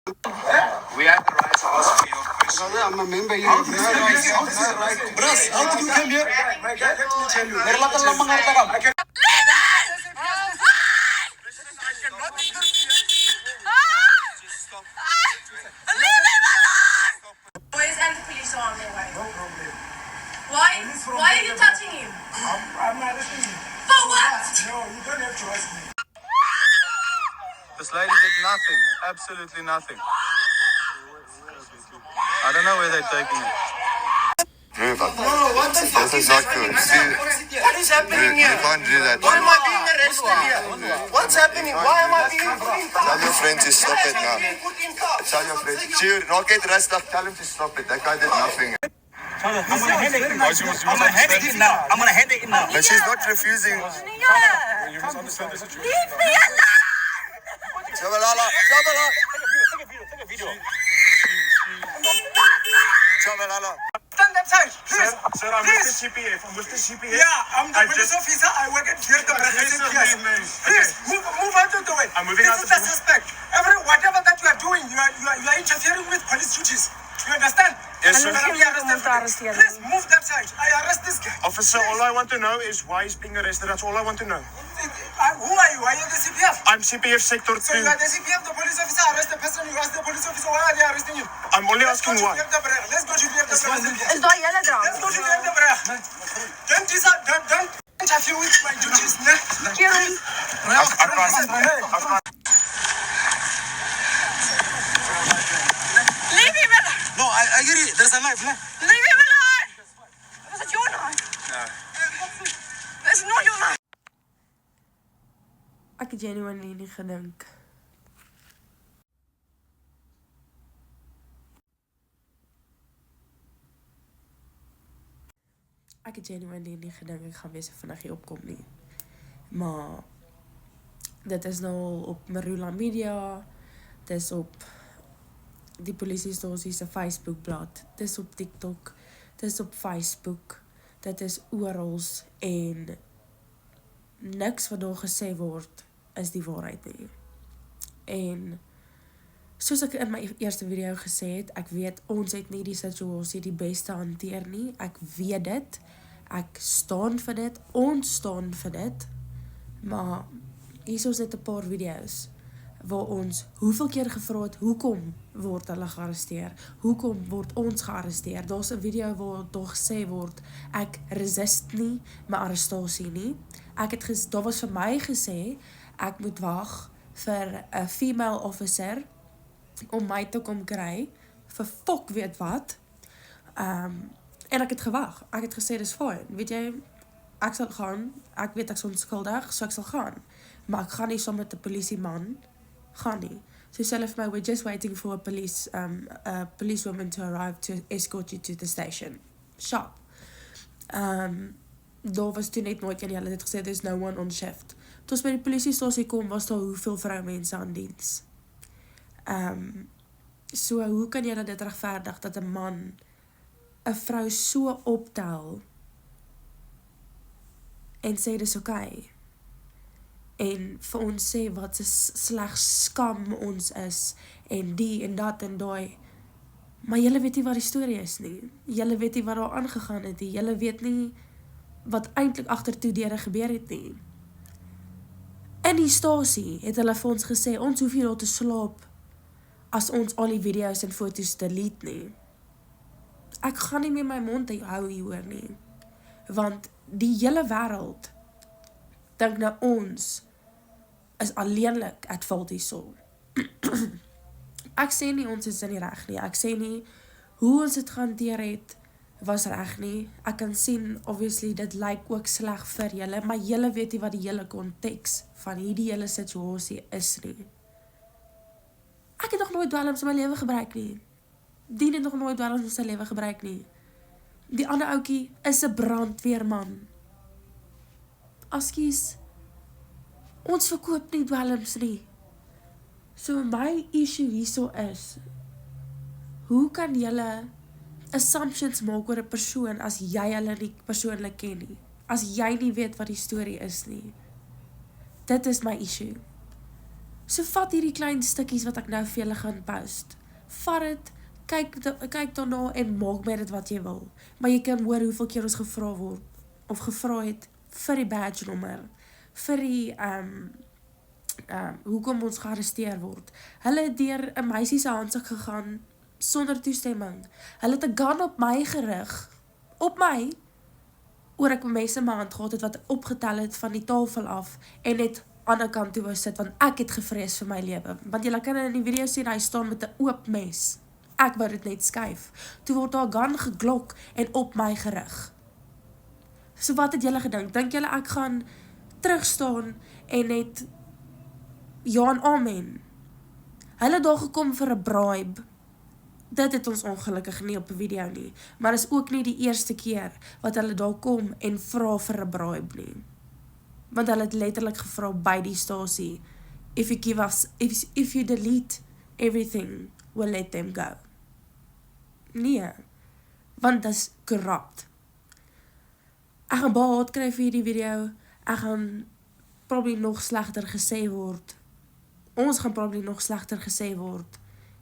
We have the right to ask for your question. I'm a member here. Bras, how did you come here? My guy, let me tell you. Boys and the police are on their way. No problem. Why are you touching him? I'm arresting you. For what? No, you don't have to ask me. This lady did nothing. Absolutely nothing. I don't know where they're taking it. This is not good. See, What is happening you here? can't do that. Why am I being arrested here? What's happening? Why am I being put in Tell your friend to stop it now. put in cuffs? Tell your friend. Chill, not get rushed up. Tell him to stop it. That guy did nothing. I'm gonna hand it in now. I'm gonna hand it in now. But she's not refusing. You must understand the situation. Leave me alone! Shabalala, Shabalala, Take a video. Shabalala. Stand that side, please. Sir, I'm with the CPF. Yeah, I'm the police officer. I work at Virta Please, move out of the way. I'm moving out This of is the suspect. Whatever that you are doing, you are interfering with police duties. You understand? Yes, sir. Please move that side. I arrest this guy. Officer, all I want to know is why he's being arrested. That's all I want to know. Who are you? Are you the CPF? I'm CPF Sector 2. So you are the CPF, the police officer arrest the person. You ask the police officer, why are they arresting you? I'm only asking why. Let's go to Virta Is daai hele dra? Let's go to Virta Don't interfere with my duties. Kieran, leave him alone! No, I get it. There's a knife, no? Leave him alone! Is it your knife? No. It's not your knife. Ek het genuinely nie gedink. Ek het genuinely nie gedink ek gaan weer so vinnig hier opkom nie. Maar dit is nou op Marula Media, dit is op die polisiestasie se Facebookblad, dit is op TikTok, dit is op Facebook, dit is oral en niks wat daar gesê word is die waarheid nie. En soos ek in my eerste video gesê het, ek weet ons het nie die situasie die beste hanteer nie, ek weet dit, ek staan vir dit, ons staan vir dit, maar hier is net 'n paar video's waar ons hoeveel keer gevra het, hoekom word hulle gearresteer, hoekom word ons gearresteer, daar's 'n video waar daar gesê word, ek resist nie my arrestasie nie, daar was vir my gesê, ek moet wag vir 'n female officer, om my te kom kry, vir fok weet wat, en ek het gewag, ek het gesê, dis fine, weet jy, ek sal gaan, ek weet ek is onskuldig, so ek sal gaan, maar ek gaan nie saam met 'n polisieman, gaan nie. So sê vir my, we're just waiting for a policewoman to arrive to escort you to the station. Sharp. Daar was toe net nooit, hulle het gesê, there's no one on shift. Toe ons by die polisiestasie kom, was daar hoeveel vroumense aan diens. So, hoe kan jy dit regverdig, dat 'n man 'n vrou so optel, en sê, dis okay, en vir ons sê, wat slegs skam ons is, en die, en dat, en daai, maar julle weet nie wat die storie is nie, julle weet nie wat daar aangegaan het nie, julle weet nie, wat eintlik agtertoe deure gebeur het nie. In die stasie het hulle vir ons gesê, ons hoef nie daar te slaap, as ons al die video's en foto's delete nie. Ek gaan nie meer my mond hou hieroor nie, want die hele wêreld dink nou ons is alleenlik at fault hierso. Ek sê nie ons is in die reg nie, ek sê nie hoe ons dit gehanteer het was reg nie. Ek kan sien, obviously, dit lyk ook sleg vir julle, maar julle weet nie wat die hele konteks van hierdie hele situasie is nie. Ek het nog nooit dwelms in my lewe gebruik nie. Dien het nog nooit dwelms in sy lewe gebruik nie. Die ander oukie is 'n brandweerman. Askies, ons verkoop nie dwelms nie. So my issue hierso is, hoe kan julle assumptions maak oor 'n persoon as jy hulle nie persoonlik ken nie? As jy nie weet wat die storie is nie. Dit is my issue. So vat hierdie klein stukkies wat ek nou vir julle gaan post. Vat dit, kyk daarna en maak met dit wat jy wil. Maar jy kan hoor hoeveel keer ons gevra word, of gevra het, vir die badge nommer, vir die, hoekom ons gearresteer word. Hulle het deur 'n meisie se handsak gegaan, sonder toestemming. Hulle het 'n gun op my gerig, op my, oor ek 'n mes in my hand gehad het, wat opgetel het van die tafel af, en net aan die kant toe wou sit, want ek het gevrees vir my lewe. Want julle kan in die video sien, hy staan met 'n oop mes. Ek wou dit net skuif. Toe word daar gun geglok en op my gerig. So wat het julle gedink? Dink julle ek gaan terugstaan en net ja en amen? Hulle het daar gekom vir 'n bribe. Dit het ons ongelukkig nie op 'n video nie, maar is ook nie die eerste keer wat hulle daar kom en vra vir 'n bribe nie. Want hulle het letterlik gevra by die stasie, if you delete everything, we'll let them go. Nee, want dit is corrupt. Ek gaan baie haat kry vir hierdie video, ek gaan probably nog slegter gesê word, ons gaan probably nog slegter gesê word,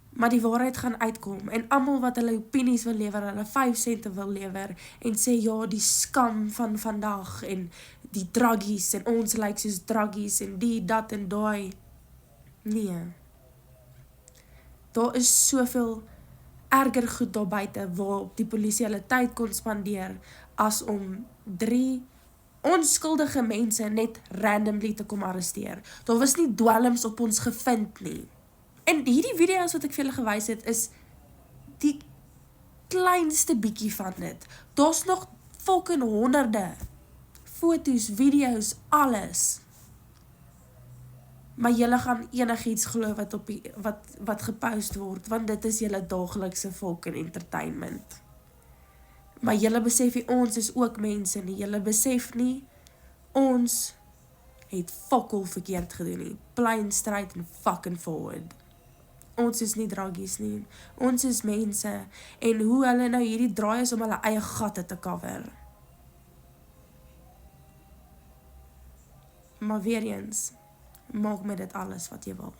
maar die waarheid gaan uitkom, en almal wat hulle opinies wil lewer, hulle 5 sente wil lewer, en sê ja, die skam van vandag, en die druggies, en ons lyk soos druggies, en die, dat en daai. Nee. Daar is soveel erger goed daar buite, waarop die polisie hulle tyd kon spandeer, as om 3 onskuldige mense net randomly te kom arresteer. Daar was nie dwelms op ons gevind nie. En hierdie video's wat ek vir julle gewys het, is die kleinste bietjie van dit. Daar's nog fucking honderde foto's, video's, alles. Maar julle gaan enigiets glo wat gepost word, want dit is julle daaglikse fucking entertainment. Maar julle besef nie, ons is ook mense nie. Julle besef nie, ons het fucking verkeerd gedoen nie. Plain straight and fucking forward. Ons is nie druggies nie. Ons is mense. En hoe hulle nou hierdie draai is om hulle eie gatte te cover. Maar weer eens, maak met dit alles wat jy wil.